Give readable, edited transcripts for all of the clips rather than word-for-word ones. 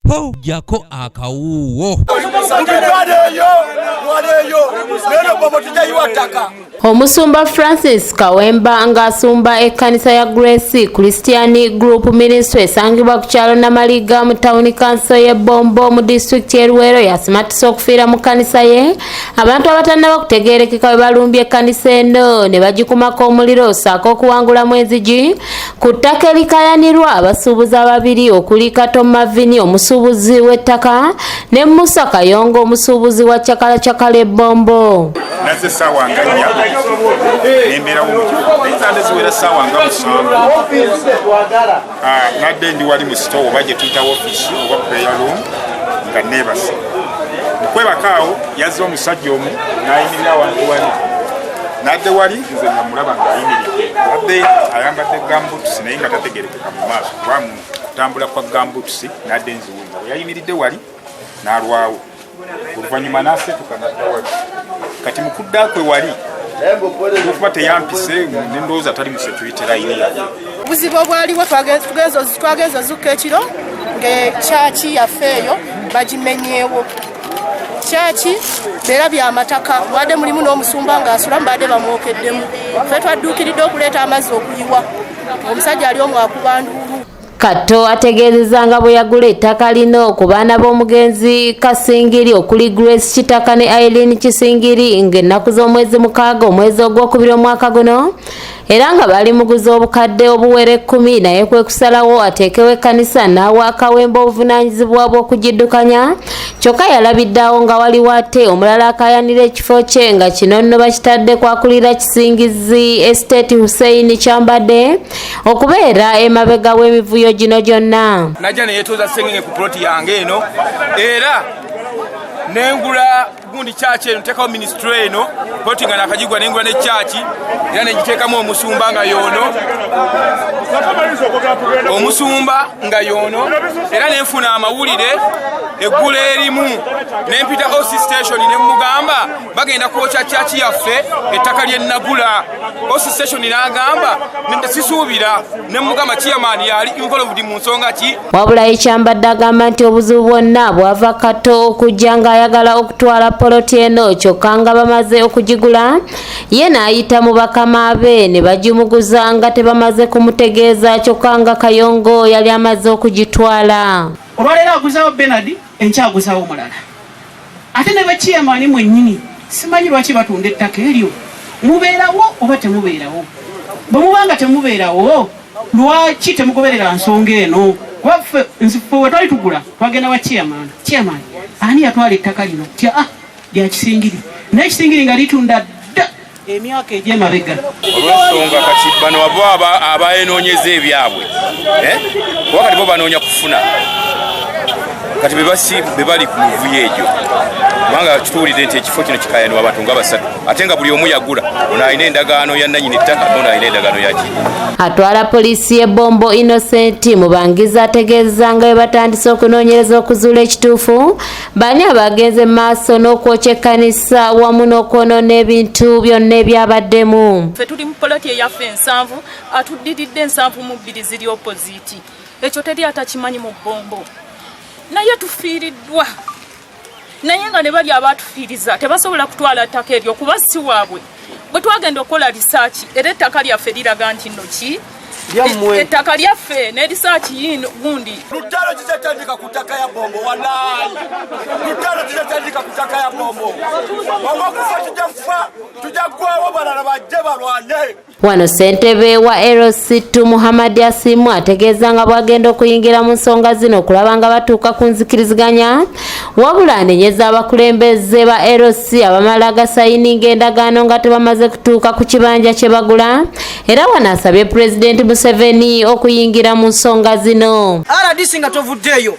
po jako akawuwo. Omusumba Francis Kawemba ng'asumba ekkanisa ya Grace Christian Group Ministry esangibwa ku kyalo Namaliga mu town council ye Bombo mu district ye Luweero yasimattuse okufiira mu kkanisa ye. Abantu abatannaba kutegeerekeka bwe balumbye ekkanisa eno ne bagikumako omuliro ssaako okuwangulamu enzigi ku ttaka erikaayanirwa abasuubuzi ababiri okuli Kato Mavini omusuubuzi w'ettaka ne Musa Kayongo omusuubuzi wa Cakala Bombo. Naze sawa nganya nembera omukyo ziwera sawa nga musanvu nadde ndi wali mu store oba gye tuyita office oba prayer room nga nebase mukwebakaawo yazze omusajja omu n'ayimirira wantu wali nadde wali nze namulaba ng'ayimiridde nadde ayambadde gambutusi naye nga tategerekeka mu maaso kuba mu kutambula kwa gambutusi nadde nziwunga bwe yayimiridde wali n'alwawo oluvannyuma n'asetuka nadda wali kati mukudda kwe wali okuba teyampise nendowooza tali mu security line yaye obuzibu obwaliwo twagenza zukka ekiro ng'ekyaki yaffe eyo bagimenyeewo kyaki beera byamataka wadde mulimu n'omusumba ng'asula mbadde bamwokeddemu ffe twadduukiridde okuleeta amazzi okuyiwa omusajja ali omu akuba nduulu. Kato ategeezezza nga bwe yagula ettaka lino ku baana b'omugenzi Kasingiri okuli Grace Kitaka ne Irene Kisingiri ng'ennaku z'omwezi 6 omwezi ogwokubiri omwaka guno era nga bali muguza obukadde obuwera 10 naye kwe kusalawo ateekewo ekkanisa n'awa Kawemba obuvunaanyizibwa bw'okugiddukanya kyokka yalabiddeawo nga waliwo ate omulala akaayanira ekifo kye nga kino nno bakitadde kwakulira Kisingizi Estate Hussein Kyambadde okubeera emabega w'emivuyo gino gyonna. Najja ne yeetooza sengenge ku ploti yange eno era nengula gundi kyaki eno nteekawo ministry eno ploti nga nakagigwa nengula ne kyaki era negiteekamu omusumba nga yoono era nenfuna amawulire eggula erimu nempita OC station nemugamba bagenda kwokya kyaki yaffe ettaka lye nagula. OC station n'agamba sisuubira nemugamba chairman yali involved mu nsonga ki. Wabula Kyambadde agamba nti obuzibu bwonna bwava Kato okujja ng'ayagala okutwala poloti eno kyokka nga bamaze okugigula ye n'ayita mu bakama be ne bagimuguza nga tebamaze kumutegeeza kyokka nga Kayongo yali amaze okugitwala. Olwaleero aguzawo Bernard enkyaguzawo omulala ate ne bakiyamaani mwennyini simanyi lwaki batunda ettaka eryo mubeerawo oba temubeerawo. Bwe mubanga temubeerawo lwaki temugoberera nsonga eno? Waffe nzife we twali tugula twagenda wa chairman ani yatwala ettaka lino tya lya Kisingiri naye Kisingiri nga litunda dda emyaka egy'emabega. Olw'ensonga kati bano abaenoonyeza ebyabwe kuba kati bo banoonya kufuna kati be bali ku muvuyo egyo kubanga kituwulidde nti ekifo kino kikayanibwa abantu nga basatu ate nga buli omu yagula ono alina endagaano ya nannyini ettaka ono alina endagaano ya kiri. Atwala poliisi ye Bombo Innocent Mubangiza ategeezezza nga bwe batandise okunoonyereza okuzuula ekituufu bani abagenze maaso n'okwokya ekkanisa wamu n'okwonoona ebintu byonna ebyabaddemu. Ffe tuli mu poloti eyaffe 7 atuddiridde 7 mu 2 ziri opposite ekyo teri atakimanyi mu Bombo naye tufiiriddwa naye nga ne bali abatufiiriza tebasobola kutwala ttaka eryo kuba si waabwe. Bwe twagenda okukola risaaki era ettaka lyaffe liraga nti nno ki ettaka lyaffe ne risaaki yino gundi lutalo kitatandika ku ttaka ya Bombo walayi lutalo kitatandika ku ttaka ya Bombo tujja kugwawo balala bajje balwane. Wano ssentebe wa LC2 Muhammad Asimu ategeeza nga bwagenda okuyingira mu nsonga zino okulaba nga batuuka ku nzikiriziganya wabula anenyeza abakulembeze ba LC abamala agasayininga endagaano nga tebamaze kutuuka ku kibanja kye bagula era wano asabye Pulezidenti Museveni okuyingira mu nsonga zino. RDC nga tovuddeeyo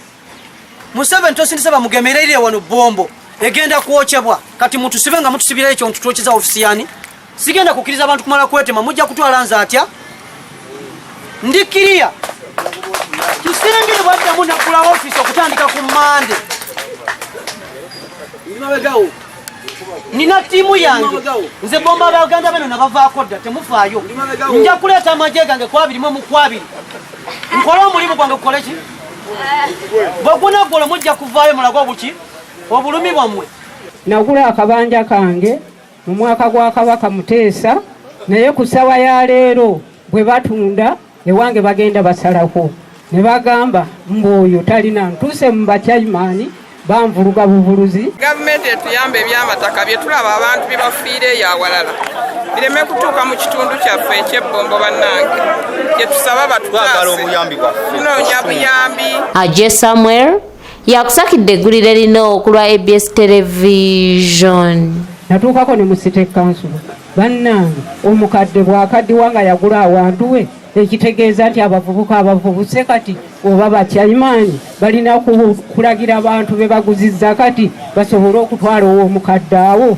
Museveni tosindise bamugemererire wano Bombo egenda kwokyebwa kati mutusibe nga mutusibira ekyo ntutwokyeza ofisiyani sigenda kukkiriza abantu kumala kwetema mujja kutwala nze atya ndikiriya Kisingiri bwaddamu nakula ofisi okutandika ku Mande nina tiimu yange nze Bombo abaganda beno nabavaako dda temufaayo nja kuleeta amagye gange kwabirimu mu kwabiri nkole omulimu gwange kukole ki bwegunaggula mujja kuvaayo mulago buki obulumi bwammwe. Nagula akabanja kange mu mwaka gwa Kabaka Muteesa, naye ku ssawa ya leero bwe batunda ewange bagenda basalako ne bagamba mboyo talina ntuuse mu bakyaimaani banvuluga buvuluzi. Gavumenti etuyamba ebyamataka bye tulaba abantu bye bafiira eyo awalala bireme kutuuka mu kitundu kyaffe eky'ebbombo bannange gye tusaba batutaase tunoonya buyambi. Ajje Samuel yakusakidde eggulire lino ku lwa ABS Television. Natuukako ne mu City Council bannange omukadde bw'akaddiwa nga yagula awantu we ekitegeeza nti abavubuka abavubuse kati oba bakyaimaani balina kulagira abantu be baguzizza kati basobole okutwala owo omukadde awo